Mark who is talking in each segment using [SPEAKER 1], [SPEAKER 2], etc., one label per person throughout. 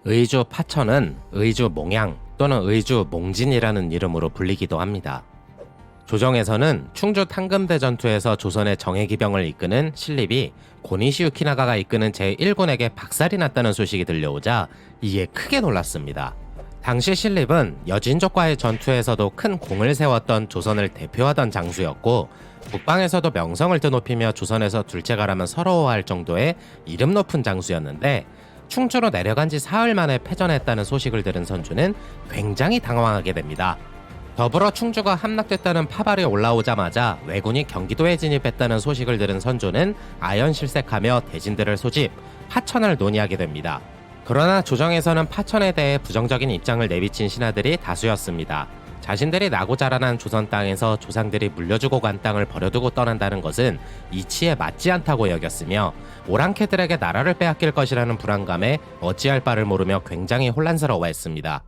[SPEAKER 1] 의주 파천은 의주 몽양 또는 의주 몽진이라는 이름으로 불리기도 합니다. 조정에서는 충주 탕금대 전투에서 조선의 정예기병을 이끄는 신립이 고니시 유키나가가 이끄는 제1군에게 박살이 났다는 소식이 들려오자 이에 크게 놀랐습니다. 당시 신립은 여진족과의 전투에서도 큰 공을 세웠던 조선을 대표하던 장수였고 북방에서도 명성을 드높이며 조선에서 둘째가라면 서러워할 정도의 이름 높은 장수였는데 충주로 내려간 지 사흘 만에 패전했다는 소식을 들은 선조는 굉장히 당황하게 됩니다. 더불어 충주가 함락됐다는 파발이 올라오자마자 왜군이 경기도에 진입했다는 소식을 들은 선조는 아연실색하며 대진들을 소집, 파천을 논의하게 됩니다. 그러나 조정에서는 파천에 대해 부정적인 입장을 내비친 신하들이 다수였습니다. 자신들이 나고 자라난 조선 땅에서 조상들이 물려주고 간 땅을 버려두고 떠난다는 것은 이치에 맞지 않다고 여겼으며 오랑캐들에게 나라를 빼앗길 것이라는 불안감에 어찌할 바를 모르며 굉장히 혼란스러워했습니다.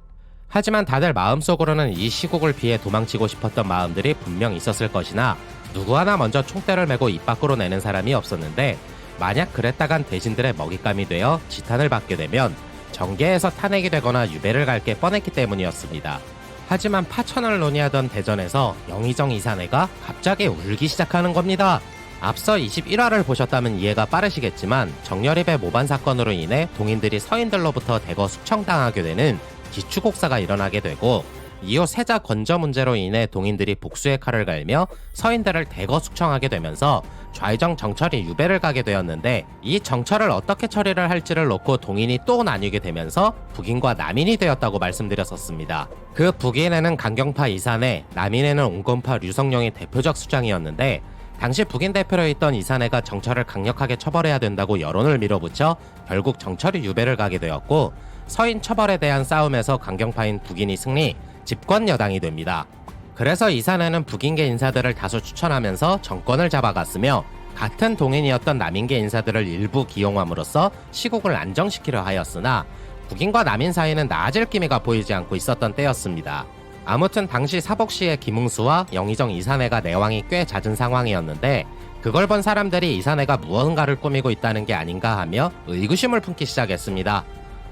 [SPEAKER 1] 하지만 다들 마음속으로는 이 시국을 피해 도망치고 싶었던 마음들이 분명 있었을 것이나 누구 하나 먼저 총대를 메고 입 밖으로 내는 사람이 없었는데 만약 그랬다간 대신들의 먹잇감이 되어 지탄을 받게 되면 정계에서 탄핵이 되거나 유배를 갈 게 뻔했기 때문이었습니다. 하지만 파천을 논의하던 대전에서 영의정 이사내가 갑자기 울기 시작하는 겁니다. 앞서 21화를 보셨다면 이해가 빠르시겠지만 정열입의 모반 사건으로 인해 동인들이 서인들로부터 대거 숙청당하게 되는 기축곡사가 일어나게 되고 이후 세자 건저 문제로 인해 동인들이 복수의 칼을 갈며 서인들을 대거 숙청하게 되면서 좌의정 정철이 유배를 가게 되었는데 이 정철을 어떻게 처리를 할지를 놓고 동인이 또 나뉘게 되면서 북인과 남인이 되었다고 말씀드렸었습니다. 그 북인에는 강경파 이사내, 남인에는 온건파 류성룡이 대표적 수장이었는데 당시 북인 대표로 있던 이사내가 정철을 강력하게 처벌해야 된다고 여론을 밀어붙여 결국 정철이 유배를 가게 되었고 서인 처벌에 대한 싸움에서 강경파인 북인이 승리, 집권 여당이 됩니다. 그래서 이사내는 북인계 인사들을 다수 추천하면서 정권을 잡아갔으며 같은 동인이었던 남인계 인사들을 일부 기용함으로써 시국을 안정시키려 하였으나 북인과 남인 사이는 나아질 기미가 보이지 않고 있었던 때였습니다. 아무튼 당시 사복시의 김웅수와 영의정 이사내가 내왕이 꽤 잦은 상황이었는데 그걸 본 사람들이 이사내가 무언가를 꾸미고 있다는 게 아닌가 하며 의구심을 품기 시작했습니다.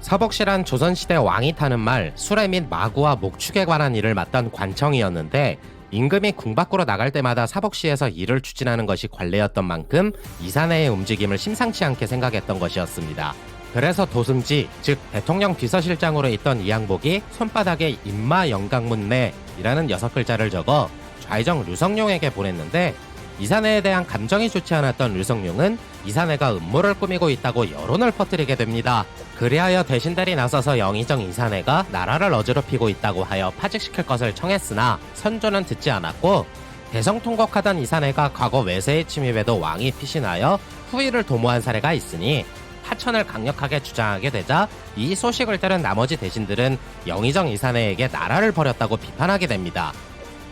[SPEAKER 1] 사복시란 조선시대 왕이 타는 말, 수레 및 마구와 목축에 관한 일을 맡던 관청이었는데 임금이 궁 밖으로 나갈 때마다 사복시에서 일을 추진하는 것이 관례였던 만큼 이사내의 움직임을 심상치 않게 생각했던 것이었습니다. 그래서 도승지, 즉 대통령 비서실장으로 있던 이항복이 손바닥에 임마 영강문내이라는 6글자를 적어 좌의정 류성룡에게 보냈는데 이사내에 대한 감정이 좋지 않았던 류성룡은 이사내가 음모를 꾸미고 있다고 여론을 퍼뜨리게 됩니다. 그리하여 대신들이 나서서 영의정 이사내가 나라를 어지럽히고 있다고 하여 파직시킬 것을 청했으나 선조는 듣지 않았고 대성통곡하던 이사내가 과거 외세의 침입에도 왕이 피신하여 후위를 도모한 사례가 있으니 파천을 강력하게 주장하게 되자 이 소식을 들은 나머지 대신들은 영의정 이사내에게 나라를 버렸다고 비판하게 됩니다.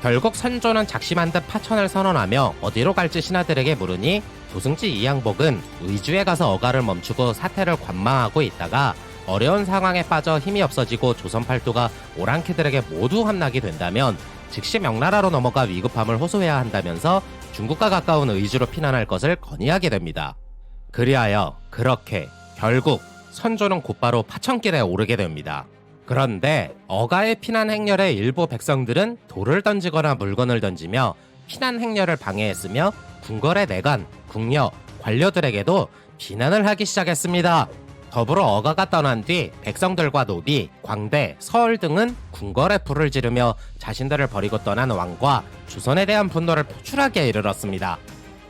[SPEAKER 1] 결국 선조는 작심한 듯 파천을 선언하며 어디로 갈지 신하들에게 물으니 도승지 이항복은 의주에 가서 어가를 멈추고 사태를 관망하고 있다가 어려운 상황에 빠져 힘이 없어지고 조선 팔도가 오랑캐들에게 모두 함락이 된다면 즉시 명나라로 넘어가 위급함을 호소해야 한다면서 중국과 가까운 의주로 피난할 것을 건의하게 됩니다. 그리하여 그렇게 결국 선조는 곧바로 파천길에 오르게 됩니다. 그런데 어가의 피난 행렬에 일부 백성들은 돌을 던지거나 물건을 던지며 피난 행렬을 방해했으며 궁궐의 내관, 궁녀, 관료들에게도 비난을 하기 시작했습니다. 더불어 어가가 떠난 뒤 백성들과 노비, 광대, 서울 등은 궁궐에 불을 지르며 자신들을 버리고 떠난 왕과 조선에 대한 분노를 표출하기에 이르렀습니다.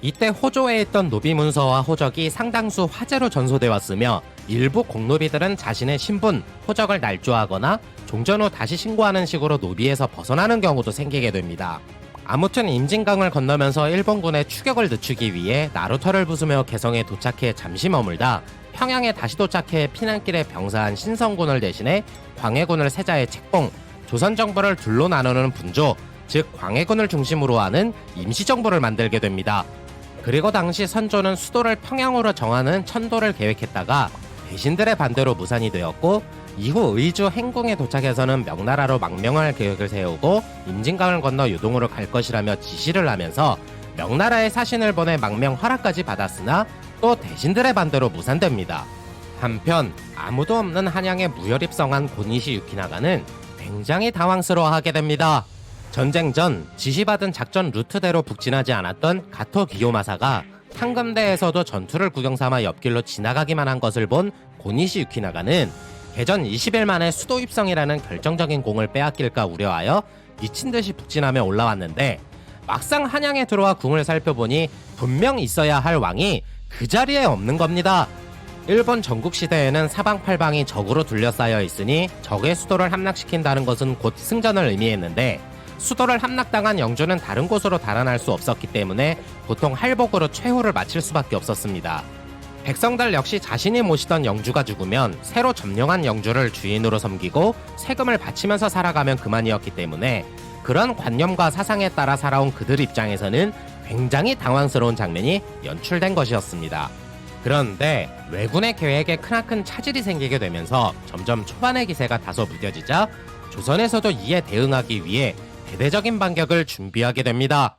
[SPEAKER 1] 이때 호조에 있던 노비 문서와 호적이 상당수 화재로 전소돼 왔으며 일부 공노비들은 자신의 신분, 호적을 날조하거나 종전 후 다시 신고하는 식으로 노비에서 벗어나는 경우도 생기게 됩니다. 아무튼 임진강을 건너면서 일본군의 추격을 늦추기 위해 나루터를 부수며 개성에 도착해 잠시 머물다 평양에 다시 도착해 피난길에 병사한 신성군을 대신해 광해군을 세자의 책봉, 조선 정부를 둘로 나누는 분조, 즉 광해군을 중심으로 하는 임시정부를 만들게 됩니다. 그리고 당시 선조는 수도를 평양으로 정하는 천도를 계획했다가 대신들의 반대로 무산이 되었고 이후 의주 행궁에 도착해서는 명나라로 망명할 계획을 세우고 임진강을 건너 요동으로 갈 것이라며 지시를 하면서 명나라에 사신을 보내 망명 허락까지 받았으나 또 대신들의 반대로 무산됩니다. 한편 아무도 없는 한양에 무혈입성한 고니시 유키나가는 굉장히 당황스러워하게 됩니다. 전쟁 전 지시받은 작전 루트대로 북진하지 않았던 가토 기요마사가 탕금대에서도 전투를 구경삼아 옆길로 지나가기만 한 것을 본 고니시 유키나가는 개전 20일 만에 수도 입성이라는 결정적인 공을 빼앗길까 우려하여 미친듯이 북진하며 올라왔는데, 막상 한양에 들어와 궁을 살펴보니 분명 있어야 할 왕이 그 자리에 없는 겁니다. 일본 전국시대에는 사방팔방이 적으로 둘러싸여 있으니 적의 수도를 함락시킨다는 것은 곧 승전을 의미했는데, 수도를 함락당한 영주는 다른 곳으로 달아날 수 없었기 때문에 보통 할복으로 최후를 마칠 수밖에 없었습니다. 백성들 역시 자신이 모시던 영주가 죽으면 새로 점령한 영주를 주인으로 섬기고 세금을 바치면서 살아가면 그만이었기 때문에 그런 관념과 사상에 따라 살아온 그들 입장에서는 굉장히 당황스러운 장면이 연출된 것이었습니다. 그런데 왜군의 계획에 크나큰 차질이 생기게 되면서 점점 초반의 기세가 다소 무뎌지자 조선에서도 이에 대응하기 위해 대대적인 반격을 준비하게 됩니다.